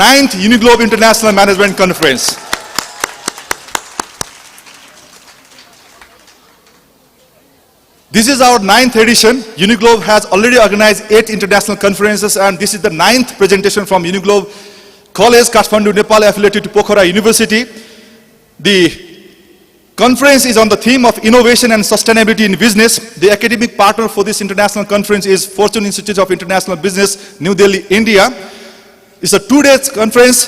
9th Uniglobe International Management Conference. This is our 9th edition. Uniglobe has already organized 8 international conferences, and this is the 9th presentation from Uniglobe College, Kathmandu, Nepal, affiliated to Pokhara University. The conference is on the theme of innovation and sustainability in business. The academic partner for this international conference is Fortune Institute of International Business, New Delhi, India. It's a 2-day conference,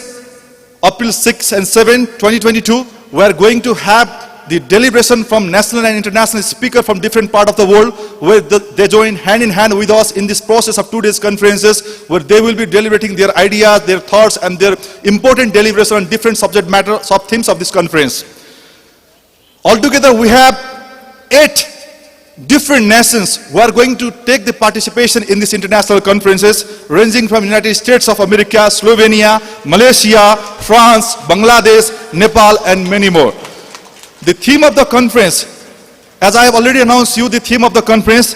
April 6 and 7, 2022. We are going to have the deliberation from national and international speakers from different parts of the world, where they join hand in hand with us in this process of 2 days conferences, where they will be deliberating their ideas, their thoughts, and their important deliberation on different subject matter, sub-themes of this conference. Altogether, we have 8 different nations who are going to take the participation in these international conferences, ranging from United States of America, Slovenia, Malaysia, France, Bangladesh, Nepal, and many more. The theme of the conference, as I have already announced you, the theme of the conference,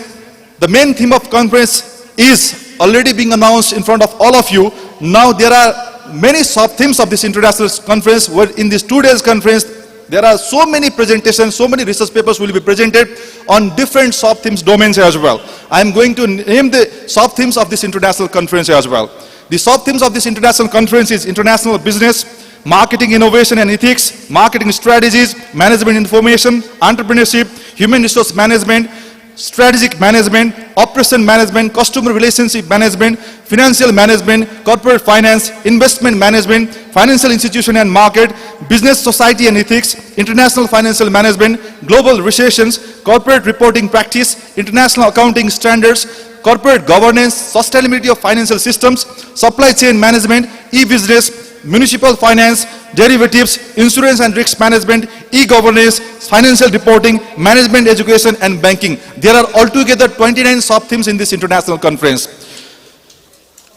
the main theme of conference is already being announced in front of all of you. Now there are many sub-themes of this international conference, where in this 2 days conference, there are so many presentations, so many research papers will be presented on different sub-themes domains as well. I am going to name the sub-themes of this international conference as well. The sub-themes of this international conference is international business, marketing, innovation and ethics, marketing strategies, management information, entrepreneurship, human resource management, strategic management, operation management, customer relationship management, financial management, corporate finance, investment management, financial institution and market, business society and ethics, international financial management, global recessions, corporate reporting practice, international accounting standards, corporate governance, sustainability of financial systems, supply chain management, e-business, municipal finance, derivatives, insurance and risk management, e-governance, financial reporting, management education and banking. There are altogether 29 sub-themes in this international conference.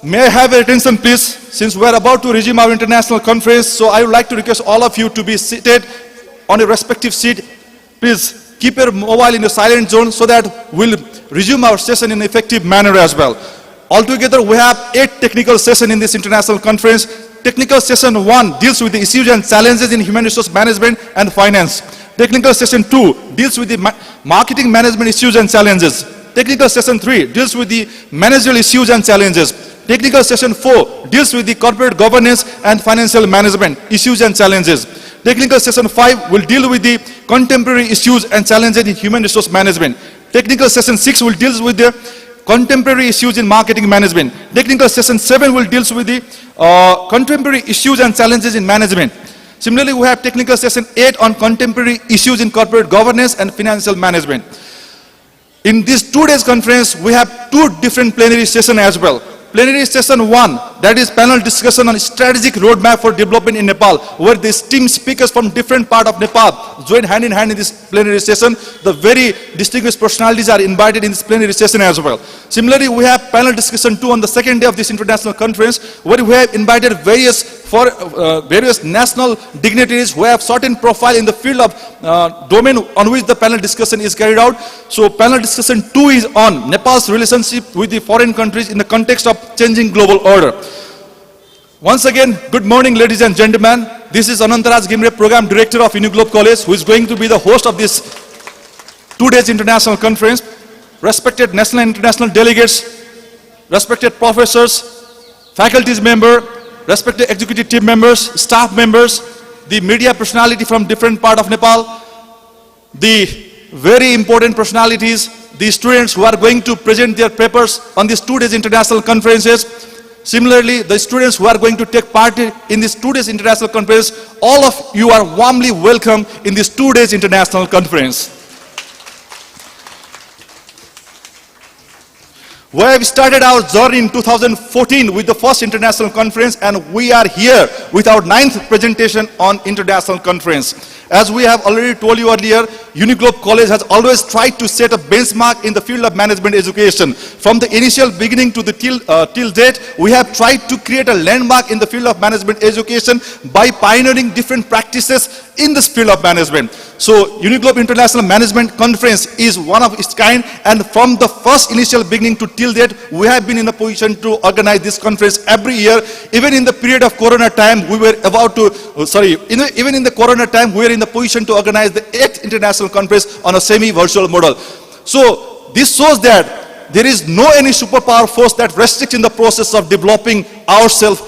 May I have your attention please, since we are about to resume our international conference, so I would like to request all of you to be seated on a respective seat. Please keep your mobile in the silent zone so that we'll resume our session in an effective manner as well. Altogether, we have 8 technical sessions in this international conference. Technical session 1 deals with the issues and challenges in human resource management and finance. Technical session 2 deals with the marketing management issues and challenges. Technical session 3 deals with the managerial issues and challenges. Technical session 4 deals with the corporate governance and financial management issues and challenges. Technical session 5 will deal with the contemporary issues and challenges in human resource management. Technical session 6 will deal with the contemporary issues in marketing management. Technical session 7 will deal with the contemporary issues and challenges in management. Similarly, we have technical session 8 on contemporary issues in corporate governance and financial management. In this 2 days conference, we have 2 different plenary sessions as well. Plenary session 1, that is panel discussion on strategic roadmap for development in Nepal, where the esteemed speakers from different parts of Nepal join hand in hand in this plenary session. The very distinguished personalities are invited in this plenary session as well. Similarly, we have panel discussion 2 on the 2nd day of this international conference, where we have invited various national dignitaries who have certain profile in the field of domain on which the panel discussion is carried out. So panel discussion 2 is on Nepal's relationship with the foreign countries in the context of changing global order. Once again, good morning ladies and gentlemen. This is Anantaraj Gimre, Program Director of Uniglobe College, who is going to be the host of this 2 days international conference. Respected national and international delegates, respected professors, faculties member, respected executive team members, staff members, the media personality from different part of Nepal, the very important personalities, the students who are going to present their papers on these 2 days international conferences. Similarly, the students who are going to take part in this 2 days international conference, all of you are warmly welcome in this 2 days international conference. We have started our journey in 2014 with the first international conference, and we are here with our 9th presentation on international conference. As we have already told you earlier, Uniglobe College has always tried to set a benchmark in the field of management education. From the initial beginning to the till date, we have tried to create a landmark in the field of management education by pioneering different practices in this field of management. So Uniglobe International Management Conference is one of its kind, and from the first initial beginning to till date, we have been in a position to organize this conference every year. Even in the period of Corona time, we were about to, even in the Corona time, we were in the position to organize the 8th International Conference on a semi-virtual model. So this shows that there is no any superpower force that restricts in the process of developing ourselves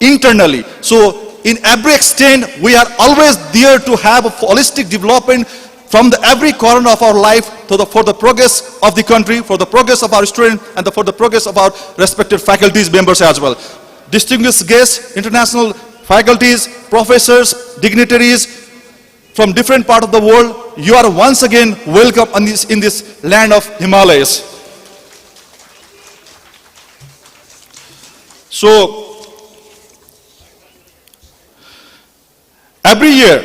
internally. So in every extent, we are always there to have a holistic development from every corner of our life for the progress of the country, for the progress of our students, and for the progress of our respected faculties members as well. Distinguished guests, international faculties, professors, dignitaries from different parts of the world, you are once again welcome in this land of Himalayas. So, every year,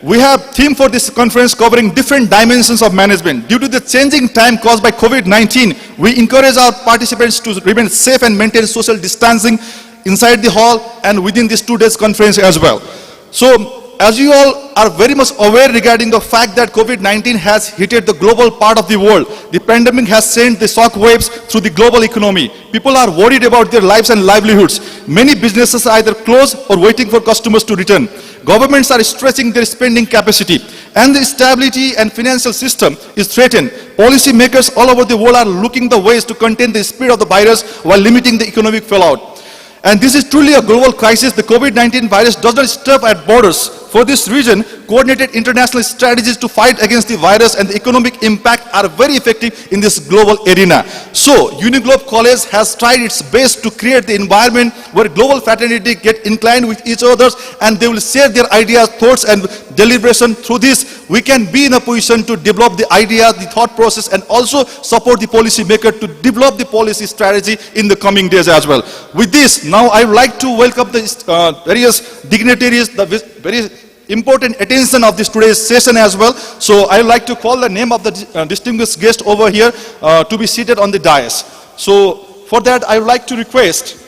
we have theme for this conference covering different dimensions of management. Due to the changing time caused by COVID-19, we encourage our participants to remain safe and maintain social distancing inside the hall and within this 2 days conference as well. So, as you all are very much aware regarding the fact that COVID-19 has hit the global part of the world, the pandemic has sent the shock waves through the global economy. People are worried about their lives and livelihoods. Many businesses are either closed or waiting for customers to return. Governments are stretching their spending capacity, and the stability and financial system is threatened. Policy makers all over the world are looking the ways to contain the spread of the virus while limiting the economic fallout. And this is truly a global crisis. The COVID-19 virus does not stop at borders. For this reason, coordinated international strategies to fight against the virus and the economic impact are very effective in this global arena. So, Uniglobe College has tried its best to create the environment where global fraternity get inclined with each other, and they will share their ideas, thoughts, and deliberation. Through this, we can be in a position to develop the idea, the thought process, and also support the policy maker to develop the policy strategy in the coming days as well. With this, now I would like to welcome the various dignitaries, the very important attention of this today's session as well. So I would like to call the name of the distinguished guest over here to be seated on the dais. So for that, I would like to request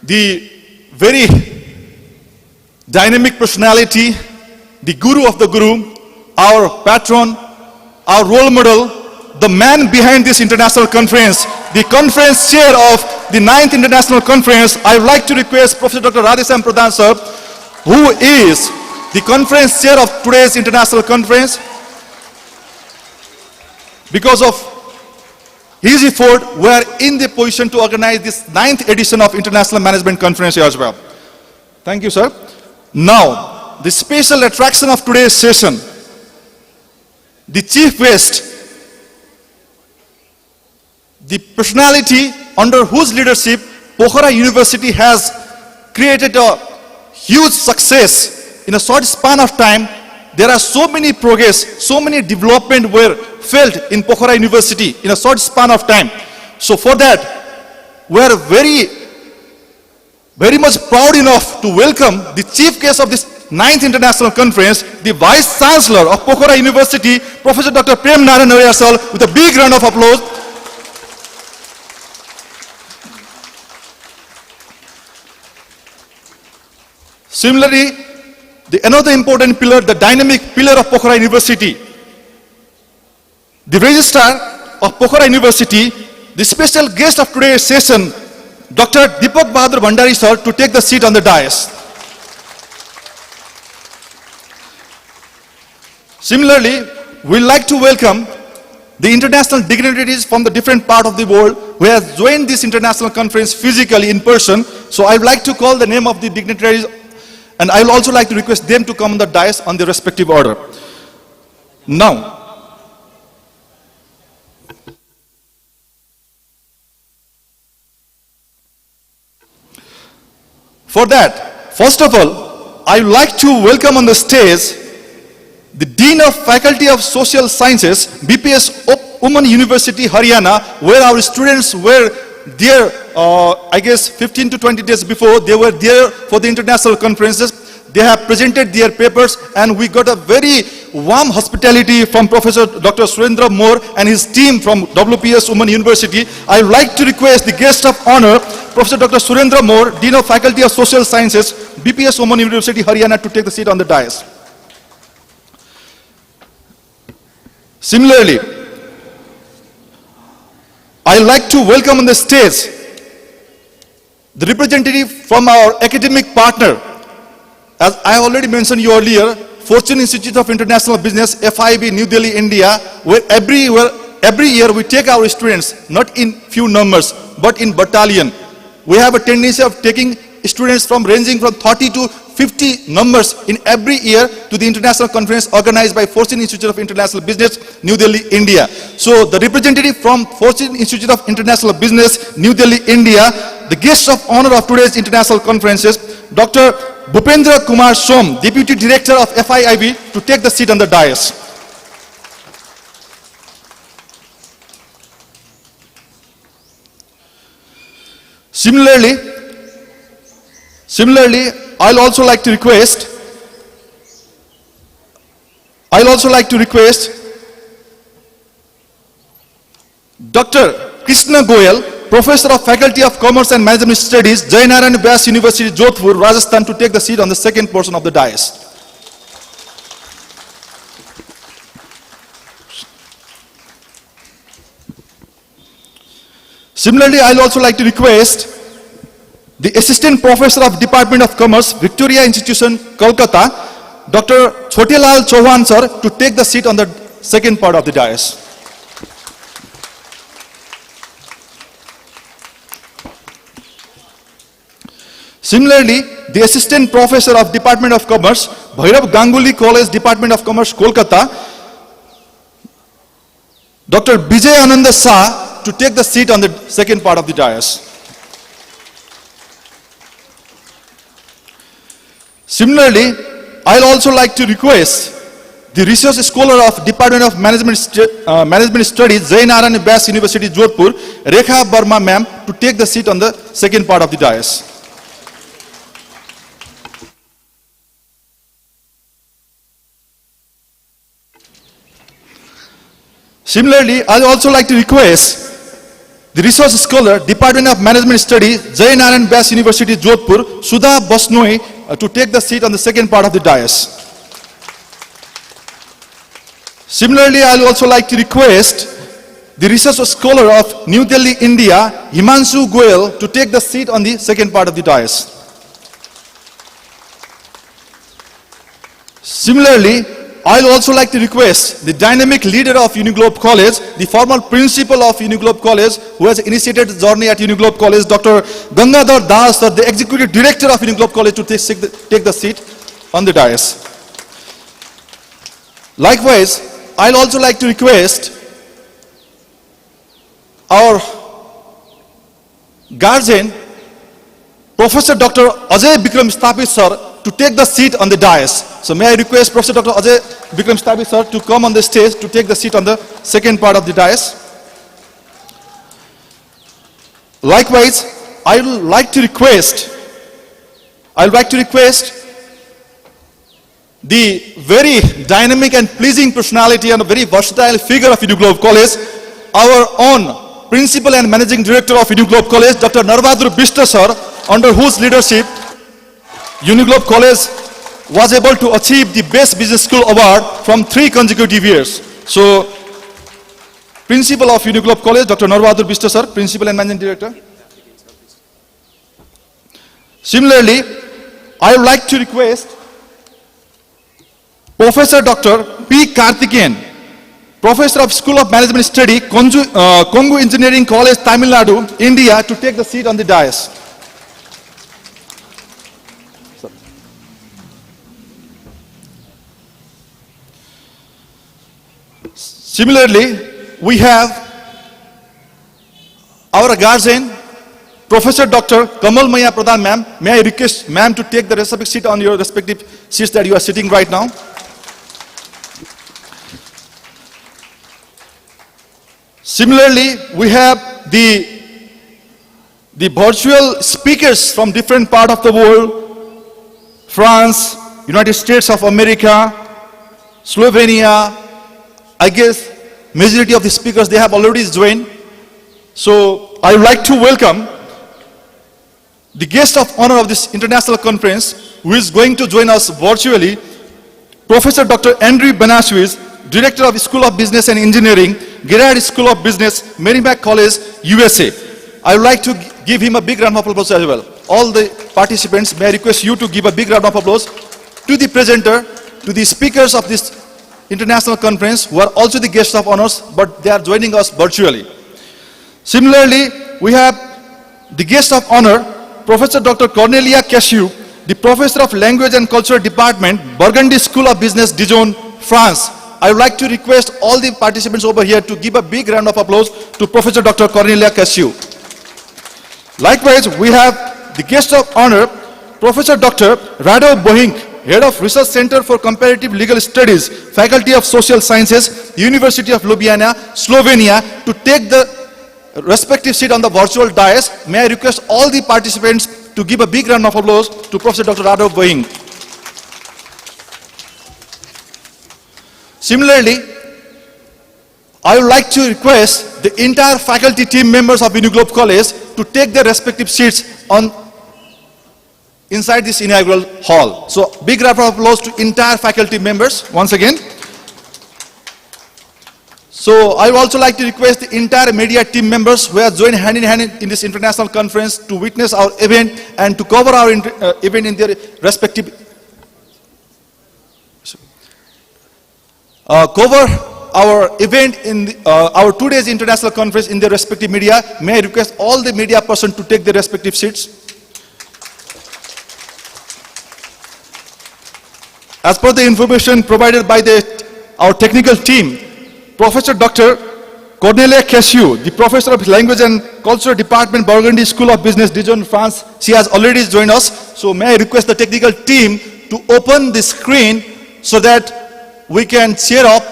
the very dynamic personality, the guru of the guru, our patron, our role model, the man behind this international conference, the conference chair of the 9th International Conference. I would like to request Professor Dr. Radheshyam Pradhan sir, who is the conference chair of today's international conference. Because of his effort, we are in the position to organize this 9th edition of International Management Conference as well. Thank you, sir. Now, the special attraction of today's session, the chief guest, the personality under whose leadership Pokhara University has created a huge success in a short span of time. There are so many progress, so many development were felt in Pokhara University in a short span of time. So for that, we are very much proud enough to welcome the chief guest of this 9th International Conference, the Vice Chancellor of Pokhara University, Professor Dr. Prem Narayan Arya sir, with a big round of applause. Similarly, another important pillar, the dynamic pillar of Pokhara University, the registrar of Pokhara University, the special guest of today's session, Dr. Deepak Bahadur Bhandari sir, to take the seat on the dais. Similarly, we'd like to welcome the international dignitaries from the different part of the world who have joined this international conference physically in person. So I'd like to call the name of the dignitaries, and I will also like to request them to come on the dais on their respective order. Now, for that, first of all, I would like to welcome on the stage the Dean of Faculty of Social Sciences, BPS Women University, Haryana, where our students were there, I guess 15 to 20 days before. They were there for the international conferences. They have presented their papers and we got a very warm hospitality from Professor Dr. Surendra Moore and his team from WPS Women University. I would like to request the guest of honor, Professor Dr. Surendra Moore, Dean of Faculty of Social Sciences, BPS Women University, Haryana, to take the seat on the dais. Similarly, I would like to welcome on the stage the representative from our academic partner. As I already mentioned you earlier, Fortune Institute of International Business, FIB, New Delhi, India, where every year we take our students, not in few numbers, but in battalion. We have a tendency of taking students from ranging from 30 to 50 numbers in every year to the international conference organized by Fortune Institute of International Business, New Delhi, India. So the representative from Fortune Institute of International Business, New Delhi, India, the guest of honor of today's international conferences, Dr. Bhupendra Kumar Som, Deputy Director of FIIB, to take the seat on the dais. Similarly, I'll also like to request Dr. Krishna Goyal, Professor of Faculty of Commerce and Management Studies, Jayanarayan Vyas University, Jodhpur, Rajasthan, to take the seat on the second portion of the dais. Similarly, I'll also like to request the Assistant Professor of Department of Commerce, Victoria Institution, Kolkata, Dr. Chotilal Chauhan sir, to take the seat on the second part of the dais. Similarly, the Assistant Professor of Department of Commerce, Bhairav Ganguly College, Department of Commerce, Kolkata, Dr. Vijay Ananda Shah, to take the seat on the second part of the dais. Similarly, I'll also like to request the Research Scholar of Department of Management Studies, Jayanarayan Vyas University, Jodhpur, Rekha Barma ma'am, to take the seat on the second part of the dais. Similarly, I would also like to request the Research Scholar, Department of Management Studies, Jayanarayan Vyas University, Jodhpur, Sudha Basnoi, to take the seat on the second part of the dais. Similarly, I would also like to request the Research Scholar of New Delhi, India, Himanshu Goyal, to take the seat on the second part of the dais. Similarly, I will also like to request the dynamic leader of Uniglobe College, the former principal of Uniglobe College, who has initiated the journey at Uniglobe College, Dr. Gangadhar Das, the executive director of Uniglobe College, to take the seat on the dais. Likewise, I will also like to request our guardian, Professor Dr. Ajay Bikram Stapit sir, to take the seat on the dais. So may I request Professor Dr. Ajay Bikram Stapit sir to come on the stage to take the seat on the second part of the dais. Likewise, I would like to request the very dynamic and pleasing personality and a very versatile figure of Uniglobe College, our own Principal and Managing Director of Uniglobe College, Dr. Narvadur Bishta sir, under whose leadership Uniglobe College was able to achieve the Best Business School Award from 3 consecutive years. So, Principal of Uniglobe College, Dr. Narvadur Bishta sir, Principal and Managing Director. Similarly, I would like to request Professor Dr. P. Karthikeyan, Professor of School of Management Study, Kongu Engineering College, Tamil Nadu, India, to take the seat on the dais. Similarly, we have our guardian, Professor Dr. Kamal Maya Pradhan ma'am. May I request ma'am to take the respective seat on your respective seats that you are sitting right now. Similarly, we have the virtual speakers from different parts of the world, France, United States of America, Slovenia. I guess majority of the speakers, they have already joined. So I would like to welcome the guest of honor of this international conference, who is going to join us virtually, Professor Dr. Andrew Banashwitz, Director of School of Business and Engineering, Gerard School of Business, Merrimack College, USA. I would like to give him a big round of applause as well. All the participants, may I request you to give a big round of applause to the presenter, to the speakers of this international conference, who are also the guests of honors, but they are joining us virtually. Similarly, we have the guest of honor, Professor Dr. Cornelia Cashew, the Professor of Language and Culture Department, Burgundy School of Business, Dijon, France. I would like to request all the participants over here to give a big round of applause to Professor Dr. Cornelia Cashew. Likewise, we have the guest of honor, Professor Dr. Rado Bohink, Head of Research Center for Comparative Legal Studies, Faculty of Social Sciences, University of Ljubljana, Slovenia, to take the respective seat on the virtual dais. May I request all the participants to give a big round of applause to Professor Dr. Rado Bohink. Similarly, I would like to request the entire faculty team members of Uniglobe College to take their respective seats inside this inaugural hall. So, big round of applause to entire faculty members once again. So, I would also like to request the entire media team members who have joined hand in hand in this international conference to witness our event and to cover our event in their respective cover our event in our 2 days international conference in their respective media. May I request all the media persons to take their respective seats. As per the information provided by our technical team, Professor Dr. Cornelia Cashew, the Professor of Language and Culture Department, Burgundy School of Business, Dijon, France, she has already joined us. So may I request the technical team to open the screen so that we can cheer up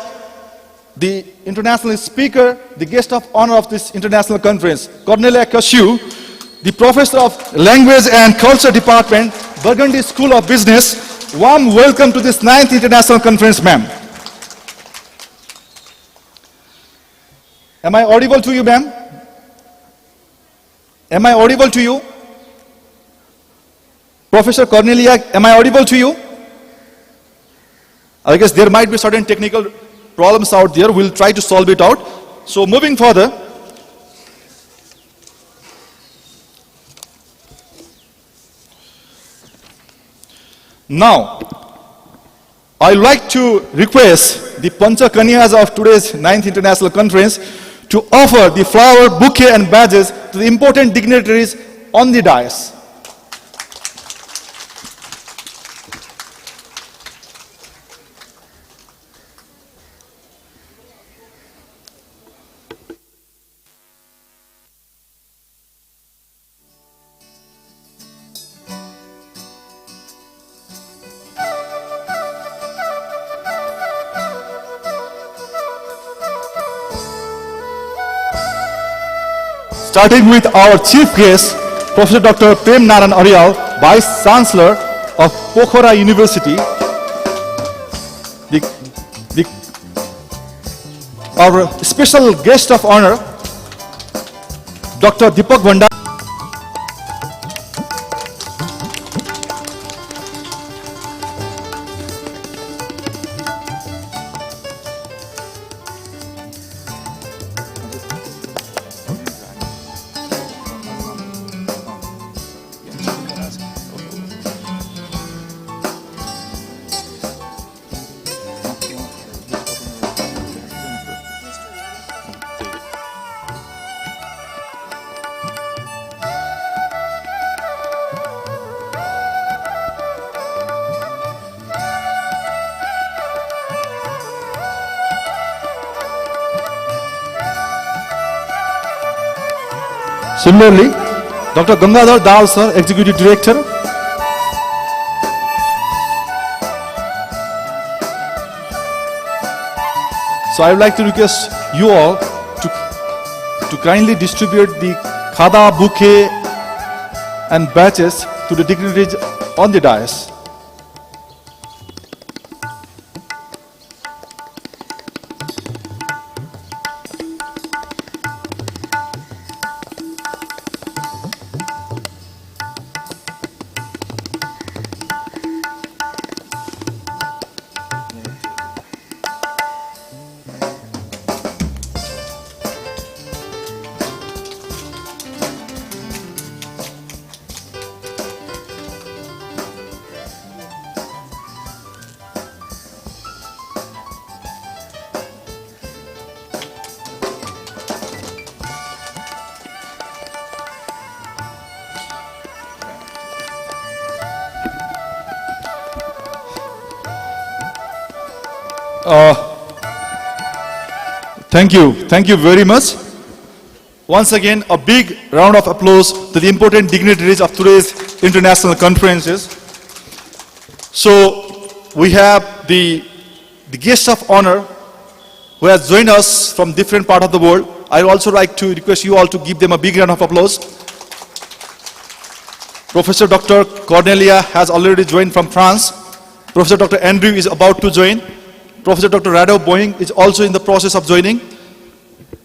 the international speaker, the guest of honor of this international conference, Cornelia Cashew, the Professor of Language and Culture Department, Burgundy School of Business. Warm welcome to this 9th International Conference, ma'am. Am I audible to you, ma'am? Am I audible to you? Professor Cornelia, am I audible to you? I guess there might be certain technical problems out there. We'll try to solve it out. So moving further, now I'd like to request the Pancha Kanyas of today's 9th International Conference to offer the flower, bouquet and badges to the important dignitaries on the dais. Starting with our chief guest, Professor Dr. Prem Naran Aryal, Vice Chancellor of Pokhara University. Our special guest of honor, Dr. Deepak Bhandari. Similarly, Dr. Gangadhar Dal, sir, Executive Director. So I would like to request you all to kindly distribute the khada, bouquet and badges to the dignitaries on the dais. Thank you very much. Once again, a big round of applause to the important dignitaries of today's international conferences. So, we have the guest of honor who has joined us from different part of the world. I would also like to request you all to give them a big round of applause. Professor Dr. Cornelia has already joined from France. Professor Dr. Andrew is about to join. Professor Dr. Rado Boeing is also in the process of joining.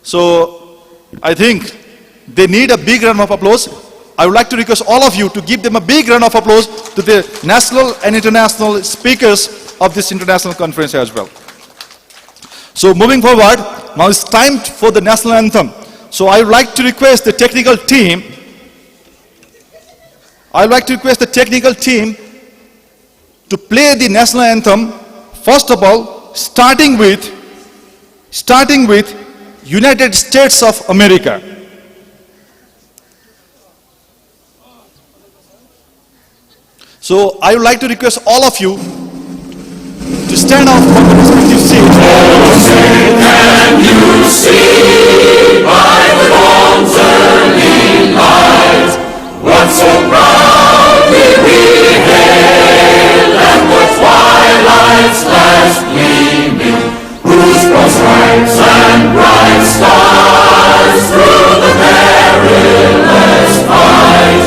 So, I think they need a big round of applause. I would like to request all of you to give them a big round of applause to the national and international speakers of this international conference as well. So, moving forward, now it's time for the national anthem. So, I would like to request the technical team. To play the national anthem, first of all, starting with United States of America. So I would like to request all of you to stand up from the respective seats. Can you see by the dawn's early light what so proudly we hailed, and the twilight's last gleaming, whose broad stripes and bright stars through the perilous fight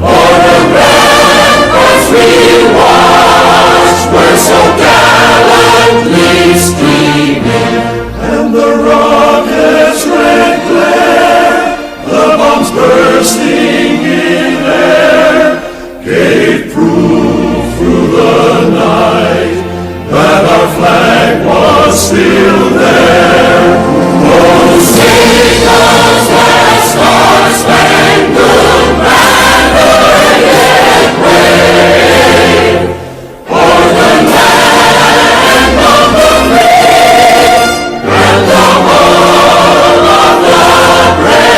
o'er the ramparts we watched were so gallantly streaming, and the rockets' red glare, the bombs bursting in air, gave proof through the night that our flag was still there. Oh, sing us that star-spangled banner yet wave, o'er the land of the free and the home of the brave.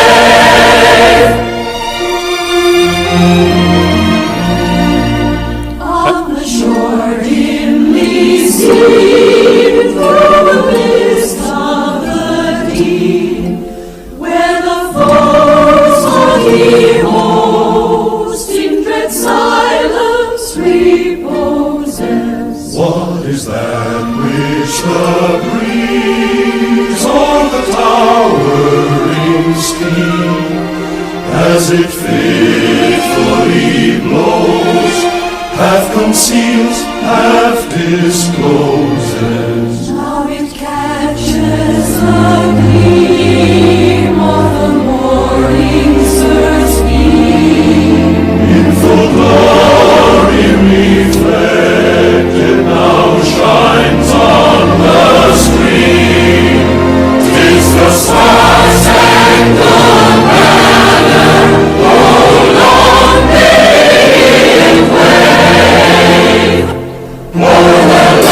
On the shore dimly seen through the mist of the deep, where the foes haughty host in dread silence reposes. What is that which the breeze on the towering steep, as it fitfully blows, half conceals, half discloses? Now it catches the gleam of the morning surge beam, in full glory reflected, now shines on the screen. 'Tis the star-spangled banner, oh long may it wave o'er the land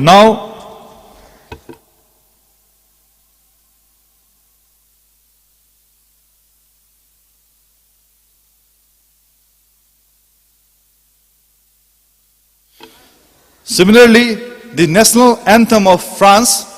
Now, similarly, the national anthem of France